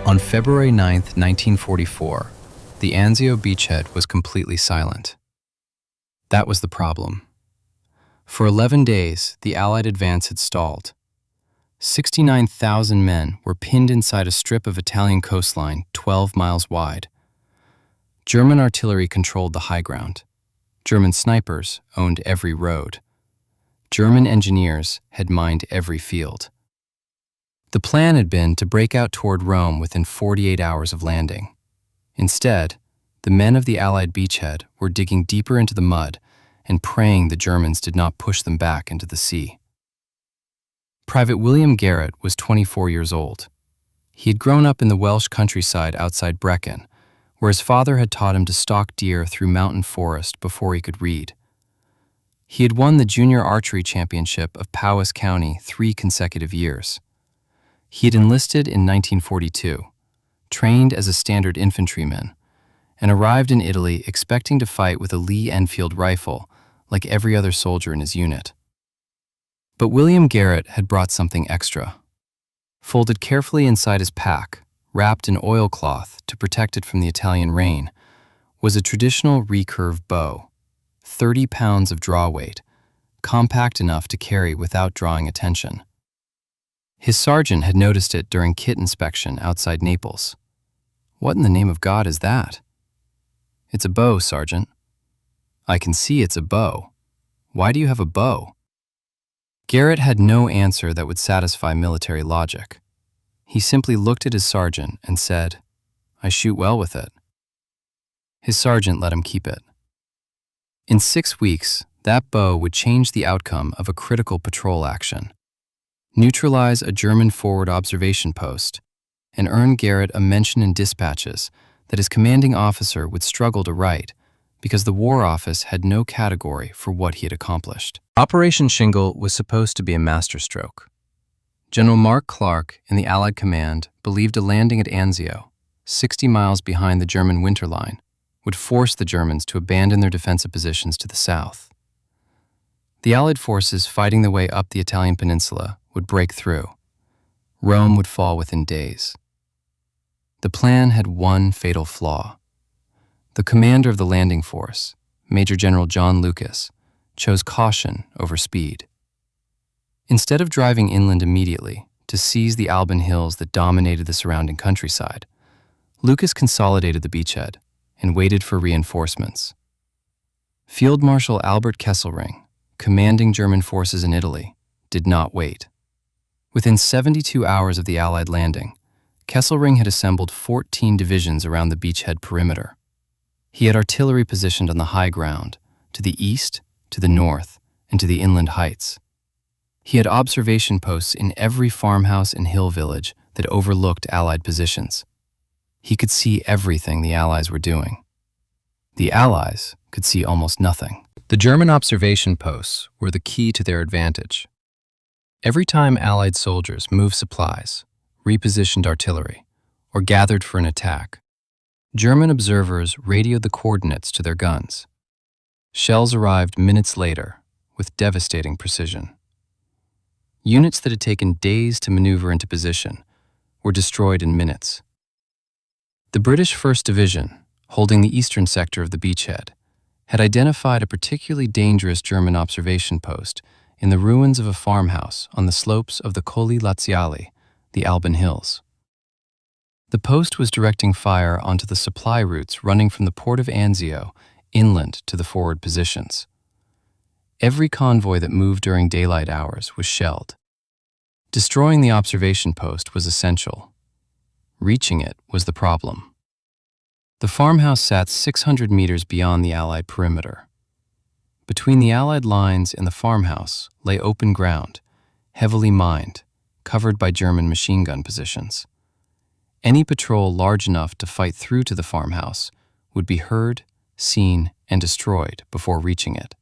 On February 9, 1944, the Anzio beachhead was completely silent. That was the problem. For 11 days, the Allied advance had stalled. 69,000 men were pinned inside a strip of Italian coastline 12 miles wide. German artillery controlled the high ground. German snipers owned every road. German engineers had mined every field. The plan had been to break out toward Rome within 48 hours of landing. Instead, the men of the Allied beachhead were digging deeper into the mud and praying the Germans did not push them back into the sea. Private William Garrett was 24 years old. He had grown up in the Welsh countryside outside Brecon, where his father had taught him to stalk deer through mountain forest before he could read. He had won the junior archery championship of Powys County 3 consecutive years. He had enlisted in 1942, trained as a standard infantryman, and arrived in Italy expecting to fight with a Lee Enfield rifle like every other soldier in his unit. But William Garrett had brought something extra. Folded carefully inside his pack, wrapped in oilcloth to protect it from the Italian rain, was a traditional recurve bow, 30 pounds of draw weight, compact enough to carry without drawing attention. His sergeant had noticed it during kit inspection outside Naples. "What in the name of God is that?" "It's a bow, Sergeant." "I can see it's a bow. Why do you have a bow?" Garrett had no answer that would satisfy military logic. He simply looked at his sergeant and said, "I shoot well with it." His sergeant let him keep it. In 6 weeks, that bow would change the outcome of a critical patrol action, neutralize a German forward observation post, and earn Garrett a mention in dispatches that his commanding officer would struggle to write because the War Office had no category for what he had accomplished. Operation Shingle was supposed to be a masterstroke. General Mark Clark in the Allied command believed a landing at Anzio, 60 miles behind the German winter line, would force the Germans to abandon their defensive positions to the south. The Allied forces fighting their way up the Italian peninsula would break through. Rome would fall within days. The plan had one fatal flaw. The commander of the landing force, Major General John Lucas, chose caution over speed. Instead of driving inland immediately to seize the Alban hills that dominated the surrounding countryside, Lucas consolidated the beachhead and waited for reinforcements. Field Marshal Albert Kesselring, commanding German forces in Italy, did not wait. Within 72 hours of the Allied landing, Kesselring had assembled 14 divisions around the beachhead perimeter. He had artillery positioned on the high ground, to the east, to the north, and to the inland heights. He had observation posts in every farmhouse and hill village that overlooked Allied positions. He could see everything the Allies were doing. The Allies could see almost nothing. The German observation posts were the key to their advantage. Every time Allied soldiers moved supplies, repositioned artillery, or gathered for an attack, German observers radioed the coordinates to their guns. Shells arrived minutes later with devastating precision. Units that had taken days to maneuver into position were destroyed in minutes. The British 1st Division, holding the eastern sector of the beachhead, had identified a particularly dangerous German observation post in the ruins of a farmhouse on the slopes of the Colli Laziali, the Alban Hills. The post was directing fire onto the supply routes running from the port of Anzio inland to the forward positions. Every convoy that moved during daylight hours was shelled. Destroying the observation post was essential. Reaching it was the problem. The farmhouse sat 600 meters beyond the Allied perimeter. Between the Allied lines and the farmhouse lay open ground, heavily mined, covered by German machine gun positions. Any patrol large enough to fight through to the farmhouse would be heard, seen, and destroyed before reaching it.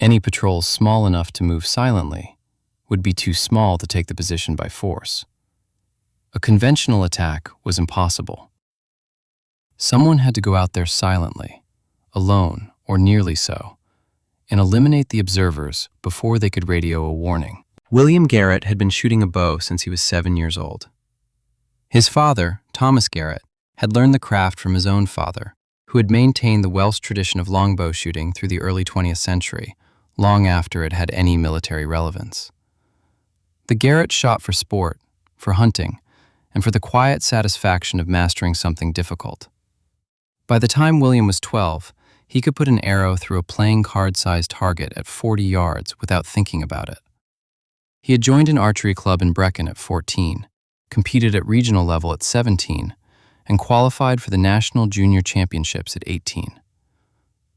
Any patrol small enough to move silently would be too small to take the position by force. A conventional attack was impossible. Someone had to go out there silently, alone or nearly so, and eliminate the observers before they could radio a warning. William Garrett had been shooting a bow since he was 7 years old. His father, Thomas Garrett, had learned the craft from his own father, who had maintained the Welsh tradition of longbow shooting through the early 20th century, long after it had any military relevance. The Garrett shot for sport, for hunting, and for the quiet satisfaction of mastering something difficult. By the time William was 12, he could put an arrow through a playing card-sized target at 40 yards without thinking about it. He had joined an archery club in Brecon at 14, competed at regional level at 17, and qualified for the National Junior Championships at 18.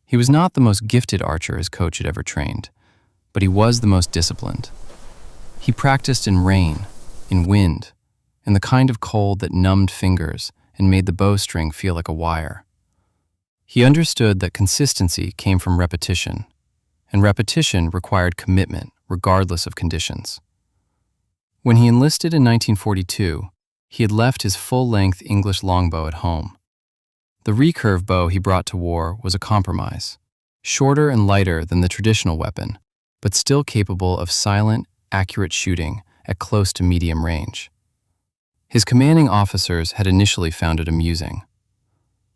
He was not the most gifted archer his coach had ever trained, but he was the most disciplined. He practiced in rain, in wind, in the kind of cold that numbed fingers and made the bowstring feel like a wire. He understood that consistency came from repetition, and repetition required commitment regardless of conditions. When he enlisted in 1942, he had left his full-length English longbow at home. The recurve bow he brought to war was a compromise, shorter and lighter than the traditional weapon, but still capable of silent, accurate shooting at close to medium range. His commanding officers had initially found it amusing.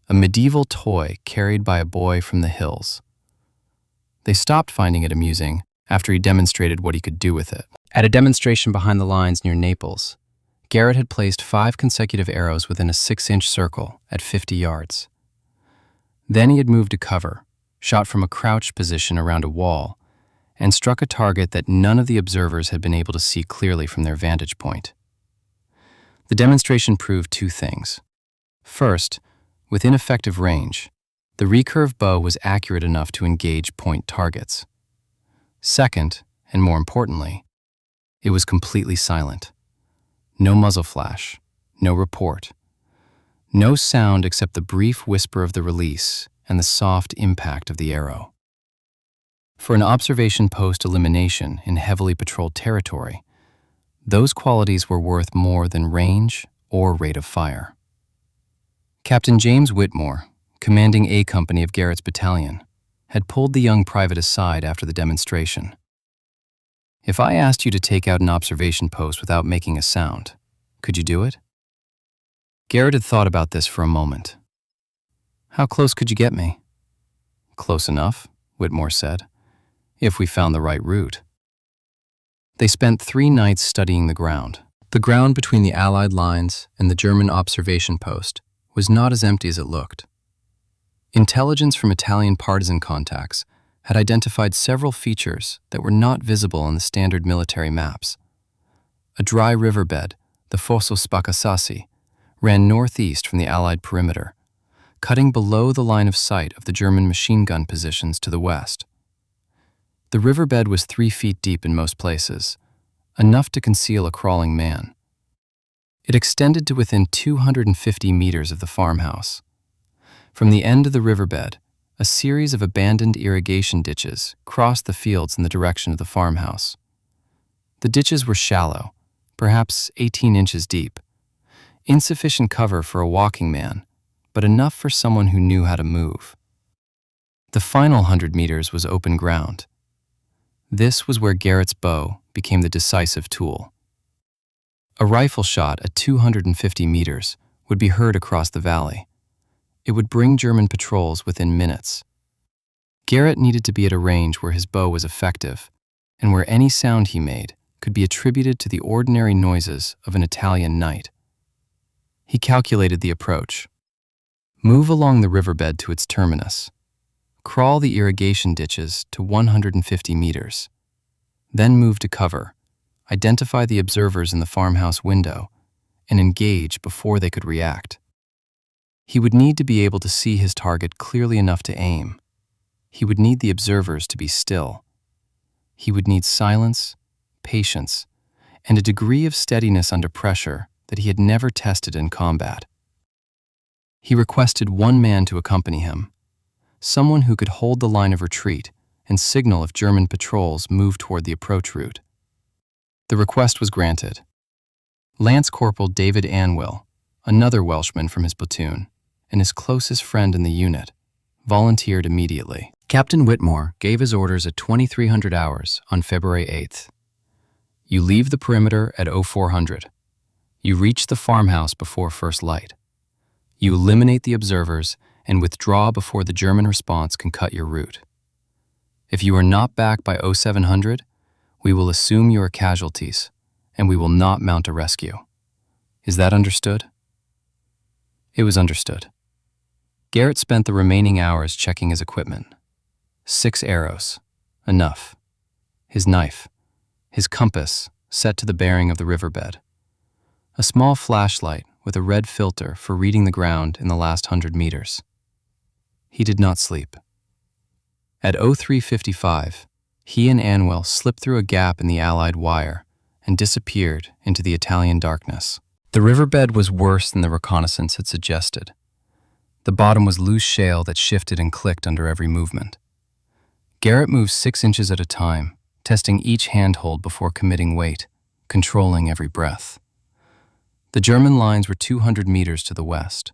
A medieval toy carried by a boy from the hills. They stopped finding it amusing after he demonstrated what he could do with it. At a demonstration behind the lines near Naples, Garrett had placed 5 consecutive arrows within a 6-inch circle at 50 yards. Then he had moved to cover, shot from a crouched position around a wall, and struck a target that none of the observers had been able to see clearly from their vantage point. The demonstration proved 2 things. First, within effective range, the recurve bow was accurate enough to engage point targets. Second, and more importantly, it was completely silent. No muzzle flash, no report, no sound except the brief whisper of the release and the soft impact of the arrow. For an observation post elimination in heavily patrolled territory, those qualities were worth more than range or rate of fire. Captain James Whitmore, commanding A Company of Garrett's battalion, had pulled the young private aside after the demonstration. "If I asked you to take out an observation post without making a sound, could you do it?" Garrett had thought about this for a moment. "How close could you get me?" "Close enough," Whitmore said, "if we found the right route." They spent 3 nights studying the ground. The ground between the Allied lines and the German observation post was not as empty as it looked. Intelligence from Italian partisan contacts had identified several features that were not visible on the standard military maps. A dry riverbed, the Fosso Spaccasassi, ran northeast from the Allied perimeter, cutting below the line of sight of the German machine gun positions to the west. The riverbed was 3 feet deep in most places, enough to conceal a crawling man. It extended to within 250 meters of the farmhouse. From the end of the riverbed, a series of abandoned irrigation ditches crossed the fields in the direction of the farmhouse. The ditches were shallow, perhaps 18 inches deep, insufficient cover for a walking man, but enough for someone who knew how to move. The final 100 meters was open ground. This was where Garrett's bow became the decisive tool. A rifle shot at 250 meters would be heard across the valley. It would bring German patrols within minutes. Garrett needed to be at a range where his bow was effective, and where any sound he made could be attributed to the ordinary noises of an Italian night. He calculated the approach. Move along the riverbed to its terminus. Crawl the irrigation ditches to 150 meters. Then move to cover, identify the observers in the farmhouse window, and engage before they could react. He would need to be able to see his target clearly enough to aim. He would need the observers to be still. He would need silence, patience, and a degree of steadiness under pressure that he had never tested in combat. He requested 1 man to accompany him, someone who could hold the line of retreat and signal if German patrols moved toward the approach route. The request was granted. Lance Corporal David Anwill, another Welshman from his platoon, and his closest friend in the unit, volunteered immediately. Captain Whitmore gave his orders at 2300 hours on February 8th. You leave the perimeter at 0400. You reach the farmhouse before first light. You eliminate the observers and withdraw before the German response can cut your route. If you are not back by 0700, we will assume you are casualties, and we will not mount a rescue. Is that understood? It was understood. Garrett spent the remaining hours checking his equipment. 6 arrows. Enough. His knife. His compass, set to the bearing of the riverbed. A small flashlight with a red filter for reading the ground in the last 100 meters. He did not sleep. At 03:55, he and Anwell slipped through a gap in the Allied wire and disappeared into the Italian darkness. The riverbed was worse than the reconnaissance had suggested. The bottom was loose shale that shifted and clicked under every movement. Garrett moved 6 inches at a time, testing each handhold before committing weight, controlling every breath. The German lines were 200 meters to the west.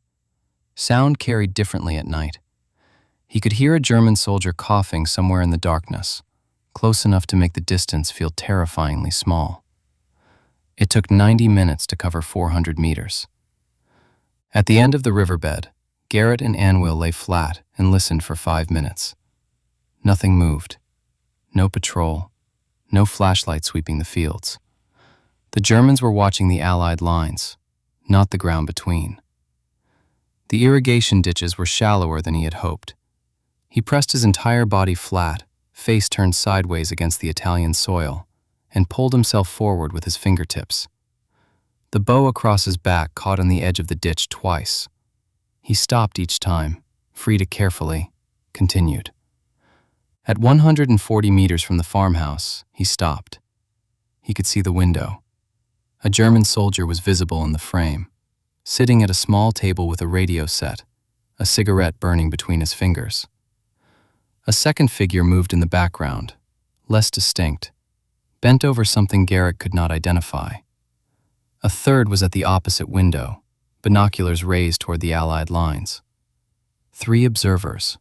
Sound carried differently at night. He could hear a German soldier coughing somewhere in the darkness, close enough to make the distance feel terrifyingly small. It took 90 minutes to cover 400 meters. At the end of the riverbed, Garrett and Anwell lay flat and listened for 5 minutes. Nothing moved. No patrol. No flashlight sweeping the fields. The Germans were watching the Allied lines, not the ground between. The irrigation ditches were shallower than he had hoped. He pressed his entire body flat, face turned sideways against the Italian soil, and pulled himself forward with his fingertips. The bow across his back caught on the edge of the ditch twice. He stopped each time, free to carefully, continued. At 140 meters from the farmhouse, he stopped. He could see the window. A German soldier was visible in the frame, sitting at a small table with a radio set, a cigarette burning between his fingers. A second figure moved in the background, less distinct, bent over something Garrett could not identify. A third was at the opposite window, binoculars raised toward the Allied lines. 3 observers.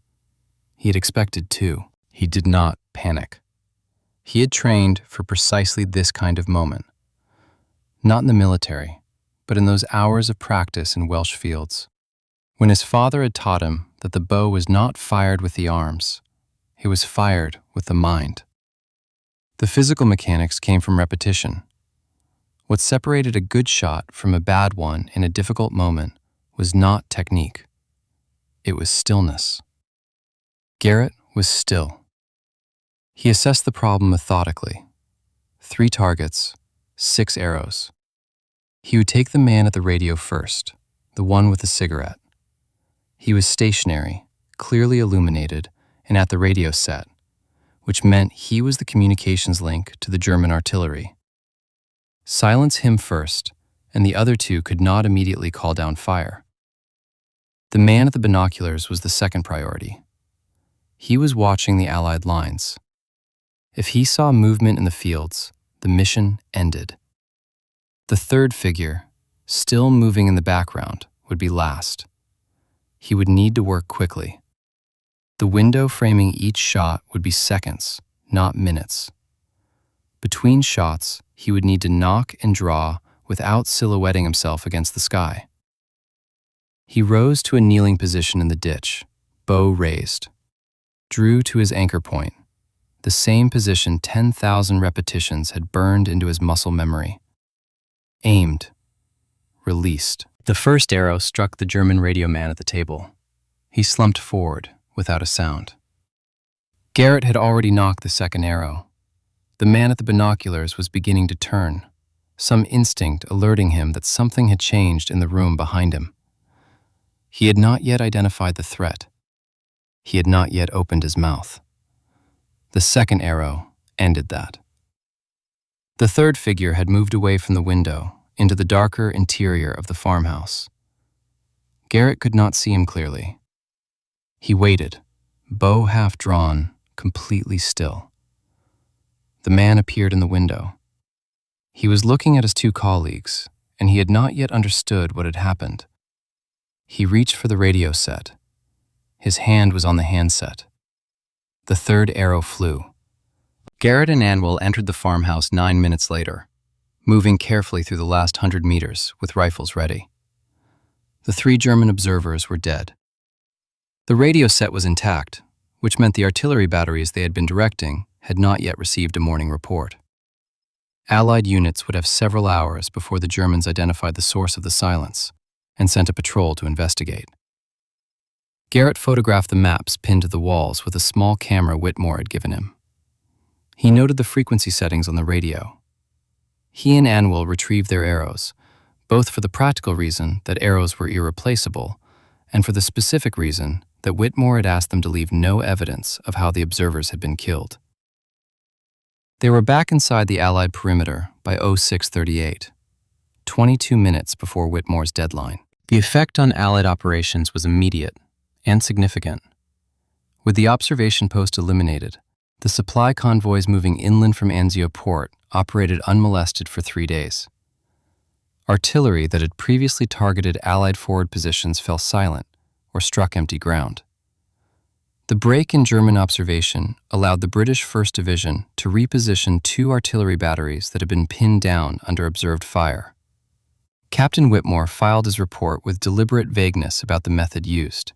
He had expected 2. He did not panic. He had trained for precisely this kind of moment. Not in the military, but in those hours of practice in Welsh fields, when his father had taught him that the bow was not fired with the arms, it was fired with the mind. The physical mechanics came from repetition. What separated a good shot from a bad one in a difficult moment was not technique. It was stillness. Garrett was still. He assessed the problem methodically. 3 targets, 6 arrows. He would take the man at the radio first, the one with the cigarette. He was stationary, clearly illuminated, and at the radio set, which meant he was the communications link to the German artillery. Silence him first, and the other 2 could not immediately call down fire. The man at the binoculars was the second priority. He was watching the Allied lines. If he saw movement in the fields, the mission ended. The third figure, still moving in the background, would be last. He would need to work quickly. The window framing each shot would be seconds, not minutes. Between shots, he would need to knock and draw without silhouetting himself against the sky. He rose to a kneeling position in the ditch, bow raised. Drew to his anchor point, the same position 10,000 repetitions had burned into his muscle memory. Aimed. Released. The first arrow struck the German radio man at the table. He slumped forward, without a sound. Garrett had already knocked the second arrow. The man at the binoculars was beginning to turn, some instinct alerting him that something had changed in the room behind him. He had not yet identified the threat. He had not yet opened his mouth. The second arrow ended that. The third figure had moved away from the window into the darker interior of the farmhouse. Garrett could not see him clearly. He waited, bow half drawn, completely still. The man appeared in the window. He was looking at his 2 colleagues, and he had not yet understood what had happened. He reached for the radio set. His hand was on the handset. The third arrow flew. Garrett and Anwell entered the farmhouse 9 minutes later. moving carefully through the last 100 meters with rifles ready. The 3 German observers were dead. The radio set was intact, which meant the artillery batteries they had been directing had not yet received a morning report. Allied units would have several hours before the Germans identified the source of the silence and sent a patrol to investigate. Garrett photographed the maps pinned to the walls with a small camera Whitmore had given him. He noted the frequency settings on the radio. He and Anwyl retrieved their arrows, both for the practical reason that arrows were irreplaceable and for the specific reason that Whitmore had asked them to leave no evidence of how the observers had been killed. They were back inside the Allied perimeter by 0638, 22 minutes before Whitmore's deadline. The effect on Allied operations was immediate and significant. With the observation post eliminated, the supply convoys moving inland from Anzio port operated unmolested for 3 days. Artillery that had previously targeted Allied forward positions fell silent or struck empty ground. The break in German observation allowed the British 1st Division to reposition 2 artillery batteries that had been pinned down under observed fire. Captain Whitmore filed his report with deliberate vagueness about the method used.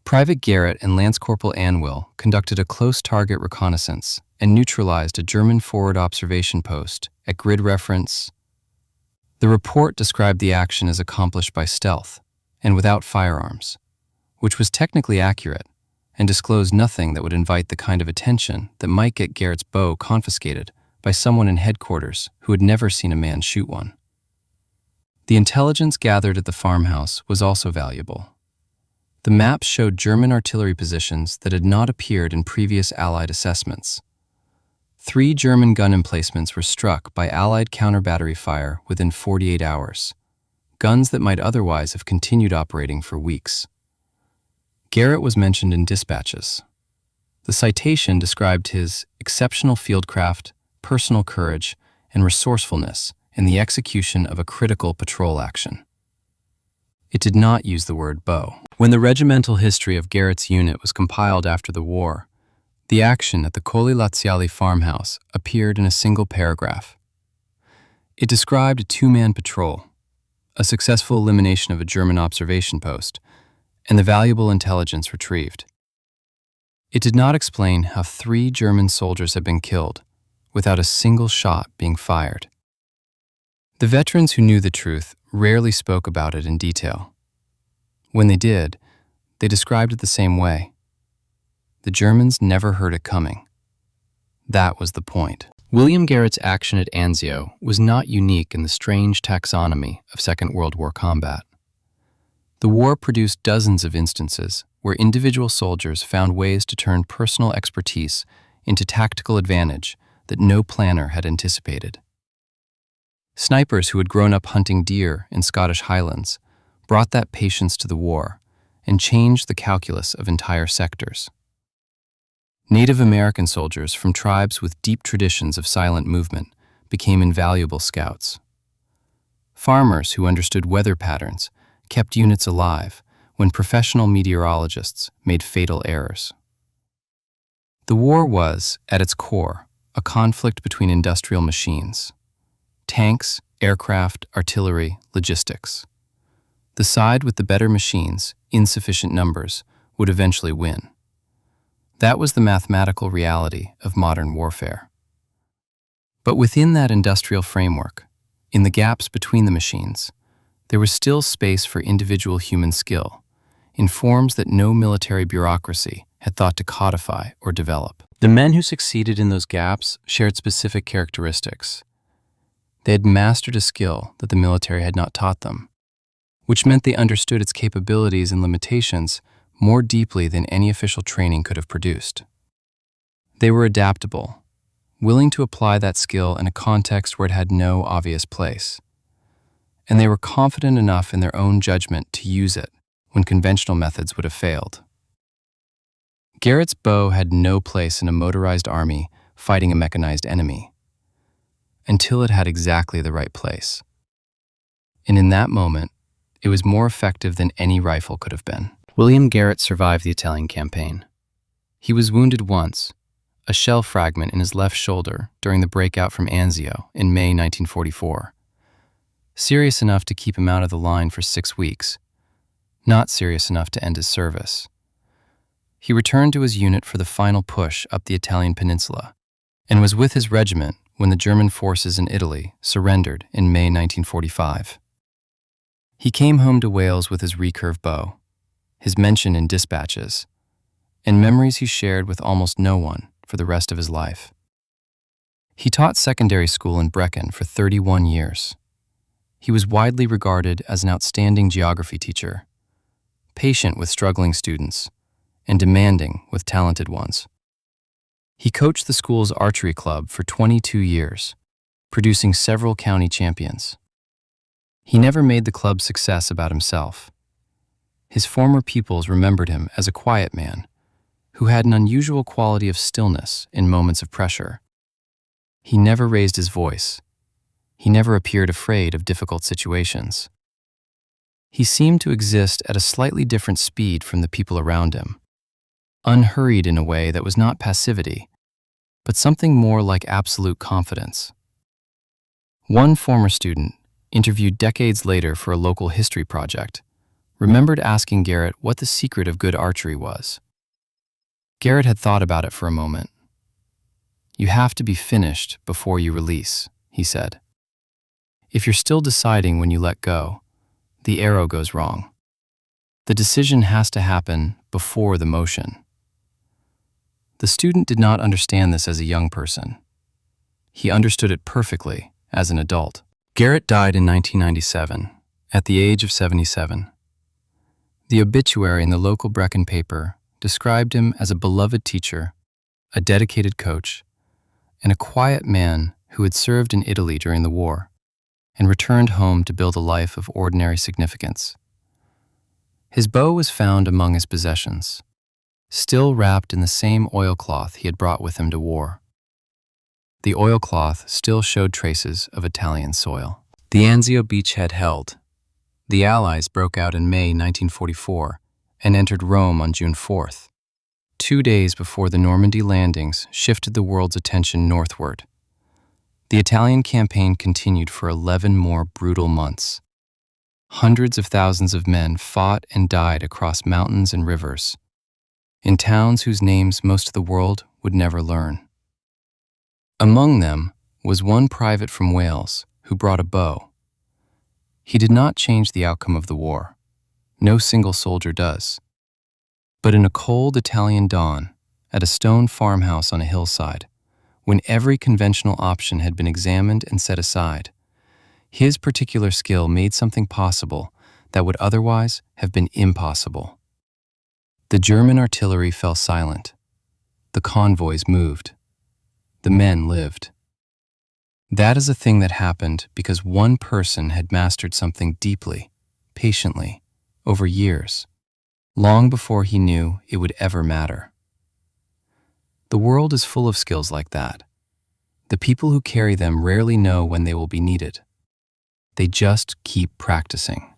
Private Garrett and Lance Corporal Anwyl conducted a close target reconnaissance and neutralized a German forward observation post at grid reference. The report described the action as accomplished by stealth and without firearms, which was technically accurate and disclosed nothing that would invite the kind of attention that might get Garrett's bow confiscated by someone in headquarters who had never seen a man shoot one. The intelligence gathered at the farmhouse was also valuable. The maps showed German artillery positions that had not appeared in previous Allied assessments. 3 German gun emplacements were struck by Allied counter-battery fire within 48 hours, guns that might otherwise have continued operating for weeks. Garrett was mentioned in dispatches. The citation described his exceptional fieldcraft, personal courage, and resourcefulness in the execution of a critical patrol action. It did not use the word bow. When the regimental history of Garrett's unit was compiled after the war, the action at the Colli Laziali farmhouse appeared in a single paragraph. It described a 2-man patrol, a successful elimination of a German observation post, and the valuable intelligence retrieved. It did not explain how 3 German soldiers had been killed without a single shot being fired. The veterans who knew the truth rarely spoke about it in detail. When they did, they described it the same way. The Germans never heard it coming. That was the point. William Garrett's action at Anzio was not unique in the strange taxonomy of Second World War combat. The war produced dozens of instances where individual soldiers found ways to turn personal expertise into tactical advantage that no planner had anticipated. Snipers who had grown up hunting deer in Scottish Highlands brought that patience to the war and changed the calculus of entire sectors. Native American soldiers from tribes with deep traditions of silent movement became invaluable scouts. Farmers who understood weather patterns kept units alive when professional meteorologists made fatal errors. The war was, at its core, a conflict between industrial machines: tanks, aircraft, artillery, logistics. The side with the better machines, insufficient numbers, would eventually win. That was the mathematical reality of modern warfare. But within that industrial framework, in the gaps between the machines, there was still space for individual human skill, in forms that no military bureaucracy had thought to codify or develop. The men who succeeded in those gaps shared specific characteristics. They had mastered a skill that the military had not taught them, which meant they understood its capabilities and limitations more deeply than any official training could have produced. They were adaptable, willing to apply that skill in a context where it had no obvious place. And they were confident enough in their own judgment to use it when conventional methods would have failed. Garrett's bow had no place in a motorized army fighting a mechanized enemy, until it had exactly the right place. And in that moment, it was more effective than any rifle could have been. William Garrett survived the Italian campaign. He was wounded once, a shell fragment in his left shoulder during the breakout from Anzio in May 1944. Serious enough to keep him out of the line for 6 weeks, not serious enough to end his service. He returned to his unit for the final push up the Italian peninsula and was with his regiment when the German forces in Italy surrendered in May 1945. He came home to Wales with his recurve bow, his mention in dispatches, and memories he shared with almost no one for the rest of his life. He taught secondary school in Brecon for 31 years. He was widely regarded as an outstanding geography teacher, patient with struggling students, and demanding with talented ones. He coached the school's archery club for 22 years, producing several county champions. He never made the club's success about himself. His former pupils remembered him as a quiet man who had an unusual quality of stillness in moments of pressure. He never raised his voice. He never appeared afraid of difficult situations. He seemed to exist at a slightly different speed from the people around him, unhurried in a way that was not passivity, but something more like absolute confidence. One former student, interviewed decades later for a local history project, remembered asking Garrett what the secret of good archery was. Garrett had thought about it for a moment. "You have to be finished before you release," he said. "If you're still deciding when you let go, the arrow goes wrong. The decision has to happen before the motion." The student did not understand this as a young person. He understood it perfectly as an adult. Garrett died in 1997, at the age of 77. The obituary in the local Brecon paper described him as a beloved teacher, a dedicated coach, and a quiet man who had served in Italy during the war and returned home to build a life of ordinary significance. His bow was found among his possessions, still wrapped in the same oilcloth he had brought with him to war. The oilcloth still showed traces of Italian soil. The Anzio beachhead held. The Allies broke out in May 1944 and entered Rome on June 4th, 2 days before the Normandy landings shifted the world's attention northward. The Italian campaign continued for 11 more brutal months. Hundreds of thousands of men fought and died across mountains and rivers, in towns whose names most of the world would never learn. Among them was one private from Wales who brought a bow. He did not change the outcome of the war. No single soldier does. But in a cold Italian dawn, at a stone farmhouse on a hillside, when every conventional option had been examined and set aside, his particular skill made something possible that would otherwise have been impossible. The German artillery fell silent. The convoys moved. The men lived. That is a thing that happened because one person had mastered something deeply, patiently, over years, long before he knew it would ever matter. The world is full of skills like that. The people who carry them rarely know when they will be needed. They just keep practicing.